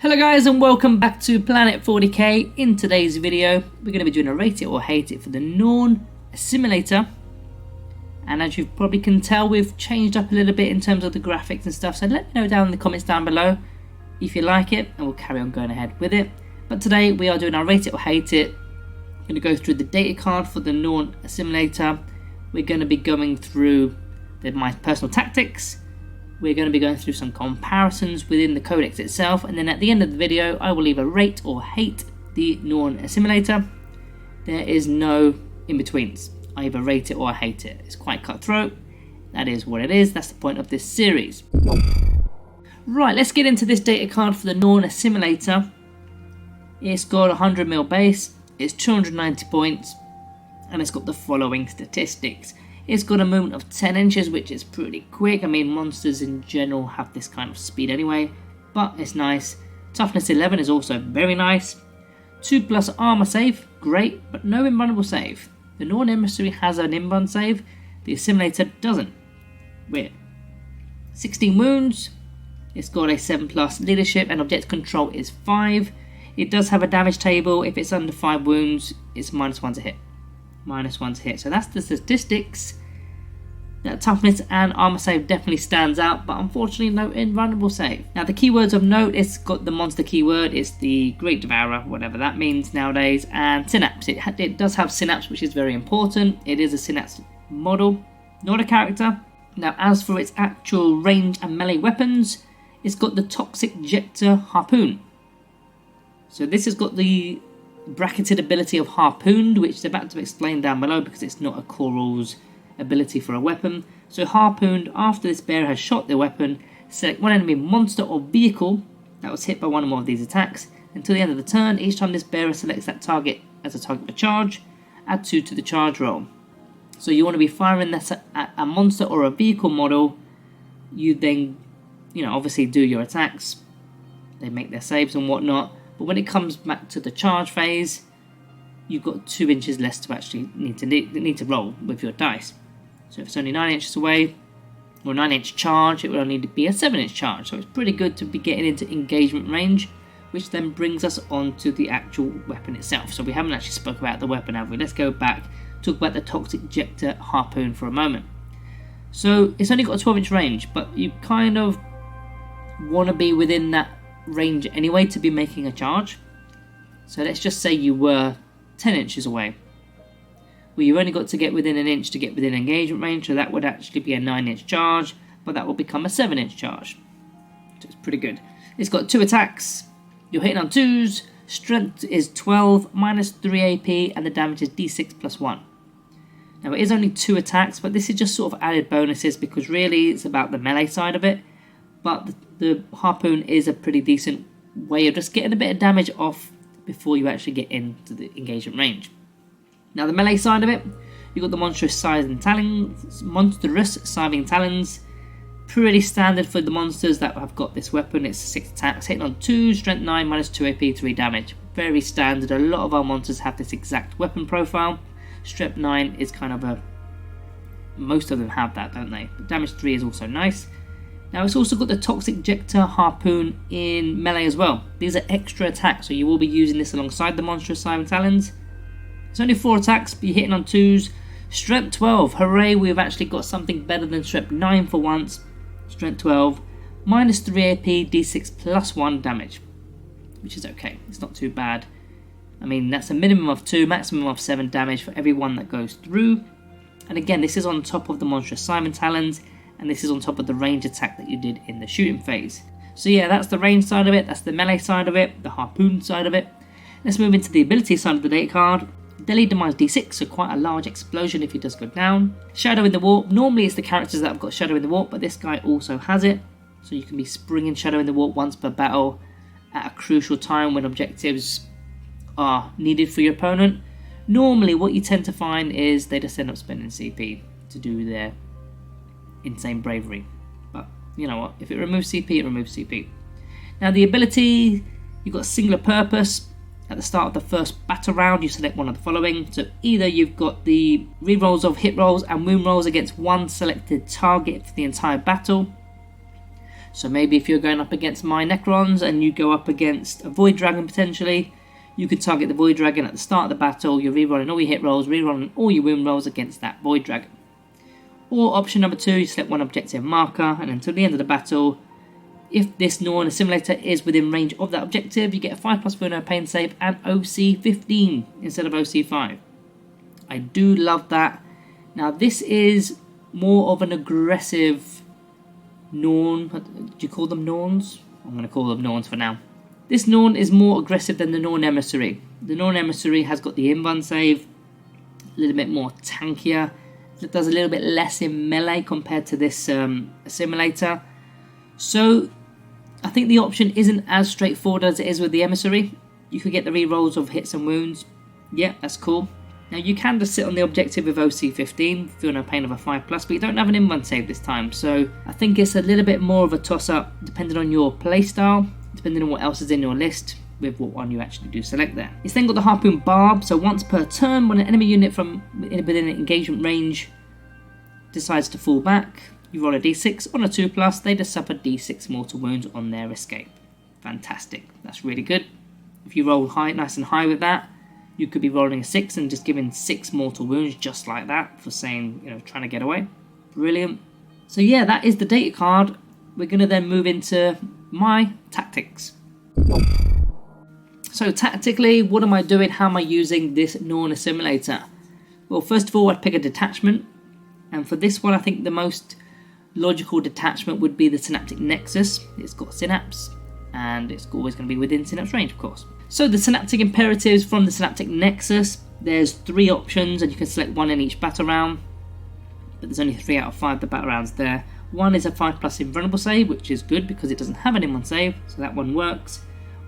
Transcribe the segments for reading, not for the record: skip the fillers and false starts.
Hello guys and welcome back to Planet 40k. In today's video we're going to be doing a rate it or hate it for the Norn Assimilator, and as you probably can tell we've changed up a little bit in terms of the graphics and stuff, so let me know down in the comments down below if you like it and we'll carry on going ahead with it. But today we are doing our rate it or hate it. I'm going to go through the data card for the Norn Assimilator. We're going to be going through my personal tactics. We're going to be going through some comparisons within the codex itself, and then at the end of the video I will either rate or hate the Norn Assimilator. There is no in-betweens. I either rate it or I hate it. It's quite cutthroat. That is what it is. That's the point of this series. Right, let's get into this data card for the Norn Assimilator. It's got 100 mil base, it's 290 points, and it's got the following statistics. It's got a movement of 10 inches, which is pretty quick. I mean, monsters in general have this kind of speed anyway, but it's nice. Toughness 11 is also very nice. 2+ armor save, great, but no invulnerable save. The Norn Emissary has an invuln save, the Assimilator doesn't. Weird. 16 wounds. It's got a 7+ leadership, and objective control is 5. It does have a damage table. If it's under 5 wounds, it's -1 to hit. -1 to hit. So that's the statistics. That toughness and armor save definitely stands out, but unfortunately no invulnerable save. Now the keywords of note, it's got the monster keyword, it's the Great Devourer, whatever that means nowadays, and Synapse. It does have Synapse, which is very important. It is a Synapse model, not a character. Now as for its actual range and melee weapons, it's got the Toxic Jector Harpoon. So this has got the bracketed ability of Harpooned, which is about to explain down below because it's not a core rules ability for a weapon. So Harpooned, after this bearer has shot their weapon, select one enemy monster or vehicle that was hit by one or more of these attacks. Until the end of the turn, each time this bearer selects that target as a target for charge, add 2 to the charge roll. So you want to be firing this at a monster or a vehicle model. You then, obviously do your attacks. They make their saves and whatnot. But when it comes back to the charge phase, you've got 2 inches less to actually need to roll with your dice. So if it's only 9 inches away, or 9-inch charge, it will only be a 7-inch charge. So it's pretty good to be getting into engagement range, which then brings us on to the actual weapon itself. So we haven't actually spoke about the weapon, have we? Let's go back, talk about the Toxic Jector Harpoon for a moment. So it's only got a 12-inch range, but you kind of want to be within that range anyway to be making a charge. So let's just say you were 10 inches away. Well, you've only got to get within an inch to get within engagement range, so that would actually be a 9-inch charge, but that will become a 7-inch charge. So it's pretty good. It's got 2 attacks. You're hitting on 2s. Strength is 12, -3 AP, and the damage is d6 +1. Now it is only 2 attacks, but this is just sort of added bonuses because really it's about the melee side of it. But the Harpoon is a pretty decent way of just getting a bit of damage off before you actually get into the engagement range. Now the melee side of it, you've got the monstrous scything talons. Pretty standard for the monsters that have got this weapon. It's 6 attacks, hitting on 2, strength 9, -2 AP, 3 damage. Very standard. A lot of our monsters have this exact weapon profile. Strength 9 is kind of most of them have that, don't they? But damage 3 is also nice. Now it's also got the Toxic Jector Harpoon in melee as well. These are extra attacks, so you will be using this alongside the monstrous scything talons. It's only 4 attacks, but you're hitting on 2s. Strength 12, hooray, we've actually got something better than Strength 9 for once. Strength 12, -3 AP, d6 +1 damage, which is okay, it's not too bad. I mean, that's a minimum of 2, maximum of 7 damage for every one that goes through. And again, this is on top of the monstrous scything talons, and this is on top of the range attack that you did in the shooting phase. So yeah, that's the range side of it, that's the melee side of it, the harpoon side of it. Let's move into the ability side of the data card. Deadly Demise d6, so quite a large explosion if he does go down. Shadow in the Warp, normally it's the characters that have got Shadow in the Warp, but this guy also has it. So you can be springing Shadow in the Warp once per battle at a crucial time when objectives are needed for your opponent. Normally what you tend to find is they just end up spending CP to do their insane bravery, but you know what, if it removes CP, it removes CP. Now the ability, you've got a singular purpose. At the start of the first battle round, you select one of the following. So either you've got the rerolls of hit rolls and wound rolls against one selected target for the entire battle. So maybe if you're going up against my Necrons and you go up against a Void Dragon potentially, you could target the Void Dragon at the start of the battle, you're rerolling all your hit rolls, rerolling all your wound rolls against that Void Dragon. Or option number 2, you select one objective marker, and until the end of the battle, if this Norn Assimilator is within range of that objective, you get a 5+ for no pain save and OC 15 instead of OC 5. I do love that. Now this is more of an aggressive Norn. Do you call them Norns? I'm going to call them Norns for now. This Norn is more aggressive than the Norn Emissary. The Norn Emissary has got the invuln save, a little bit more tankier. It does a little bit less in melee compared to this Assimilator. So I think the option isn't as straightforward as it is with the Emissary. You could get the rerolls of hits and wounds. Yeah, that's cool. Now you can just sit on the objective with OC 15, feel no pain of a 5+, but you don't have an invuln save this time. So I think it's a little bit more of a toss-up depending on your playstyle, depending on what else is in your list, with what one you actually do select there. It's then got the Harpoon Barb, so once per turn, when an enemy unit from within an engagement range decides to fall back, you roll a d6. On a 2+, they just suffer d6 mortal wounds on their escape. Fantastic, that's really good. If you roll high, nice and high with that, you could be rolling a 6 and just giving 6 mortal wounds just like that for saying, you know, trying to get away. Brilliant. So yeah, that is the data card. We're going to then move into my tactics. So tactically, what am I doing? How am I using this Norn Assimilator? Well, first of all, I'd pick a detachment. And for this one, I think the most logical detachment would be the Synaptic Nexus. It's got Synapse, and it's always going to be within Synapse range, of course. So the Synaptic Imperatives from the Synaptic Nexus, there's 3 options, and you can select 1 in each battle round. But there's only 3 out of 5 the battle rounds there. One is a 5+ invulnerable save, which is good because it doesn't have an invuln save, so that one works.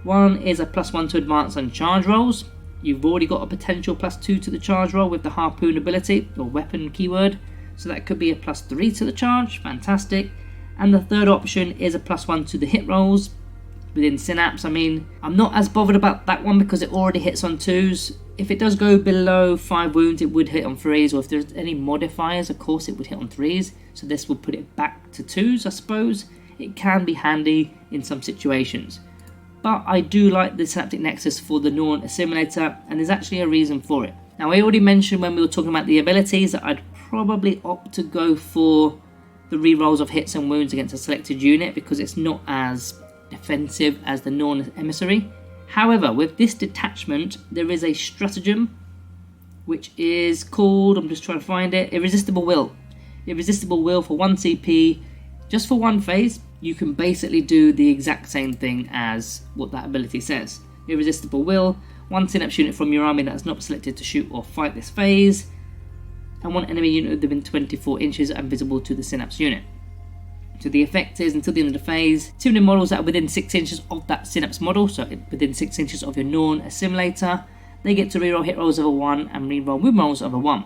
One is a +1 to advance on charge rolls. You've already got a potential +2 to the charge roll with the Harpoon ability, or weapon keyword, so that could be a +3 to the charge, fantastic. And the third option is a +1 to the hit rolls within Synapse. I mean, I'm not as bothered about that one because it already hits on 2s. If it does go below 5 wounds, it would hit on 3s, or if there's any modifiers, of course, it would hit on 3s. So this would put it back to 2s, I suppose. It can be handy in some situations. But I do like the Synaptic Nexus for the Norn Assimilator, and there's actually a reason for it. Now, I already mentioned when we were talking about the abilities that I'd probably opt to go for the rerolls of hits and wounds against a selected unit because it's not as defensive as the Norn Emissary. However, with this detachment, there is a stratagem which is called, I'm just trying to find it, Irresistible Will. Irresistible Will for 1 CP, just for 1 phase. You can basically do the exact same thing as what that ability says. Irresistible Will, 1 Synapse unit from your army that is not selected to shoot or fight this phase, and 1 enemy unit within 24 inches and visible to the Synapse unit. So the effect is, until the end of the phase, 2 new models that are within 6 inches of that Synapse model, so within 6 inches of your Norn Assimilator, they get to reroll hit rolls of a 1 and reroll wound rolls of a 1.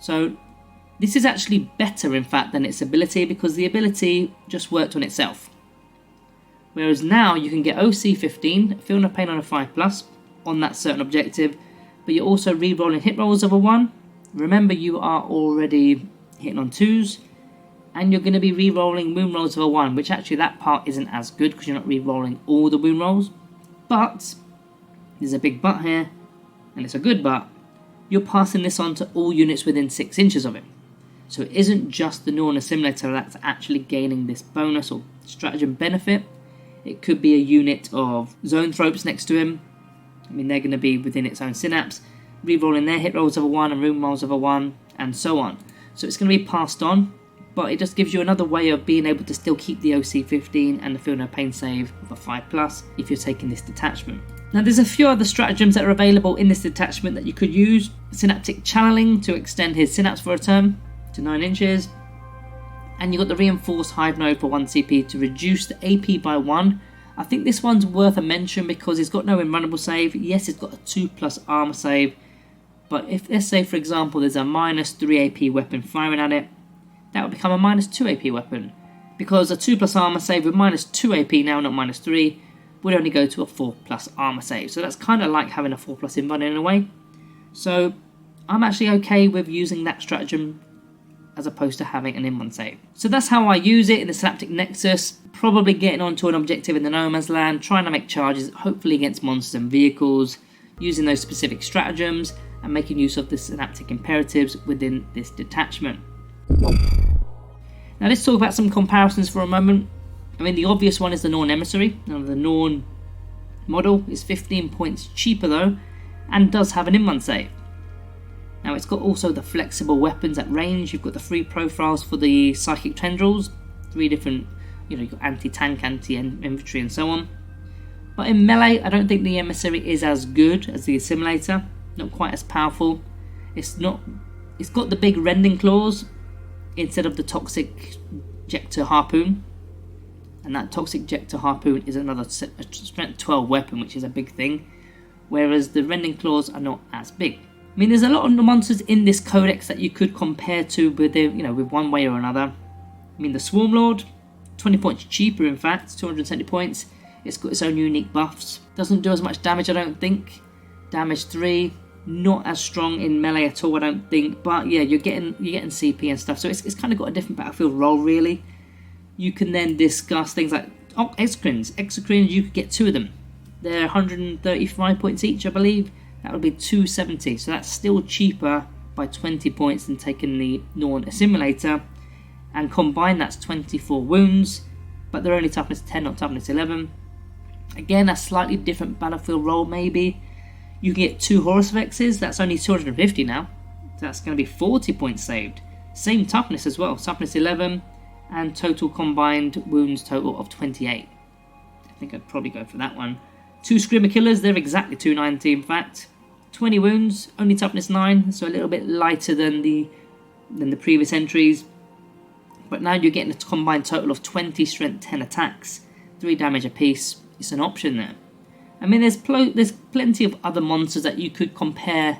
So this is actually better, in fact, than its ability because the ability just worked on itself. Whereas now you can get OC 15, feel no pain on a 5+, on that certain objective, but you're also rerolling hit rolls of a 1. Remember, you are already hitting on 2s, and you're going to be re-rolling wound rolls of a 1, which actually that part isn't as good because you're not re-rolling all the wound rolls. But, there's a big but here, and it's a good but, you're passing this on to all units within 6 inches of it. So it isn't just the Norn Assimilator that's actually gaining this bonus or stratagem benefit. It could be a unit of Zoanthropes next to him. I mean, they're going to be within its own Synapse, re-rolling their hit rolls of a 1 and wound rolls of a 1, and so on. So it's going to be passed on, but it just gives you another way of being able to still keep the OC 15 and the Feel No Pain save of a 5+ if you're taking this detachment. Now there's a few other stratagems that are available in this detachment that you could use. Synaptic Channeling to extend his Synapse for a turn to 9 inches. And you've got the Reinforced Hive Node for 1 CP to reduce the AP by 1. I think this one's worth a mention because it's got no invulnerable save. Yes, it's got a 2+ armor save. But if, let's say for example, there's a -3 AP weapon firing at it, that would become a -2 AP weapon. Because a 2+ armor save with -2 AP now, not -3, would only go to a 4+ armor save. So that's kind of like having a 4+ invuln in a way. So I'm actually okay with using that stratagem as opposed to having an in-1 save. So that's how I use it in the Synaptic Nexus, probably getting onto an objective in the No Man's Land, trying to make charges, hopefully against monsters and vehicles, using those specific stratagems, and making use of the Synaptic Imperatives within this detachment. Now let's talk about some comparisons for a moment. I mean, the obvious one is the Norn Emissary. Now the Norn model is 15 points cheaper though, and does have an in-1 save. Now it's got also the flexible weapons at range. You've got the 3 profiles for the Psychic Tendrils, 3 different, you've got anti-tank, anti-infantry and so on. But in melee, I don't think the Emissary is as good as the Assimilator, not quite as powerful. It's got the big rending claws instead of the Toxic Jector Harpoon. And that Toxic Jector Harpoon is another strength 12 weapon, which is a big thing. Whereas the rending claws are not as big. I mean, there's a lot of monsters in this codex that you could compare to with one way or another. I mean, the Swarmlord, 20 points cheaper in fact, 270 points. It's got its own unique buffs. Doesn't do as much damage, I don't think. Damage 3, not as strong in melee at all, I don't think. But yeah, you're getting CP and stuff. So it's kind of got a different battlefield role, really. You can then discuss things like Exocrines. Exocrines, you could get 2 of them. They're 135 points each, I believe. That would be 270. So that's still cheaper by 20 points than taking the Norn Assimilator. And combined, that's 24 wounds. But they're only toughness 10, not toughness 11. Again, a slightly different battlefield role, maybe. You can get 2 Horus Vexes. That's only 250 now. So that's going to be 40 points saved. Same toughness as well. Toughness 11. And total combined wounds total of 28. I think I'd probably go for that one. 2 Screamer Killers, they're exactly 290 in fact. 20 wounds, only toughness 9, so a little bit lighter than the previous entries. But now you're getting a combined total of 20 strength 10 attacks, 3 damage apiece. It's an option there. I mean, there's plenty of other monsters that you could compare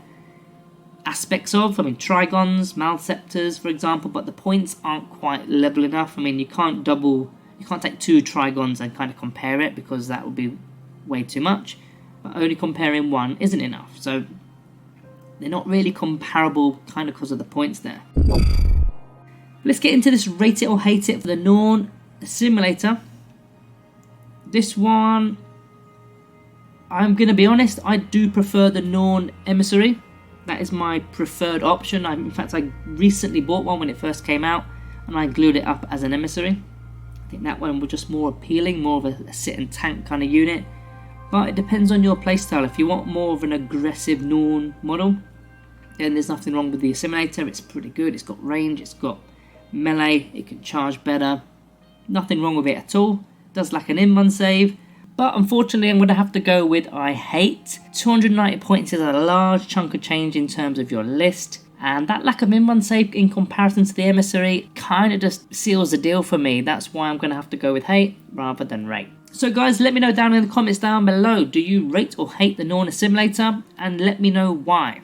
aspects of. I mean, Trigons, Malceptors, for example, but the points aren't quite level enough. I mean, you can't take 2 Trigons and kind of compare it, because that would be way too much. But only comparing 1 isn't enough. So they're not really comparable, kind of because of the points there. Let's get into this rate it or hate it for the Norn Assimilator. This one, I'm going to be honest, I do prefer the Norn Emissary. That is my preferred option. In fact, I recently bought one when it first came out, and I glued it up as an Emissary. I think that one was just more appealing, more of a sit and tank kind of unit. But it depends on your playstyle. If you want more of an aggressive Norn model, then there's nothing wrong with the Assimilator. It's pretty good. It's got range, it's got melee, it can charge better. Nothing wrong with it at all. It does lack an in-1 save. But unfortunately, I'm going to have to go with I hate. 290 points is a large chunk of change in terms of your list. And that lack of in-1 save in comparison to the Emissary kind of just seals the deal for me. That's why I'm going to have to go with hate rather than rate. So guys, let me know down in the comments down below. Do you rate or hate the Norn Assimilator? And let me know why.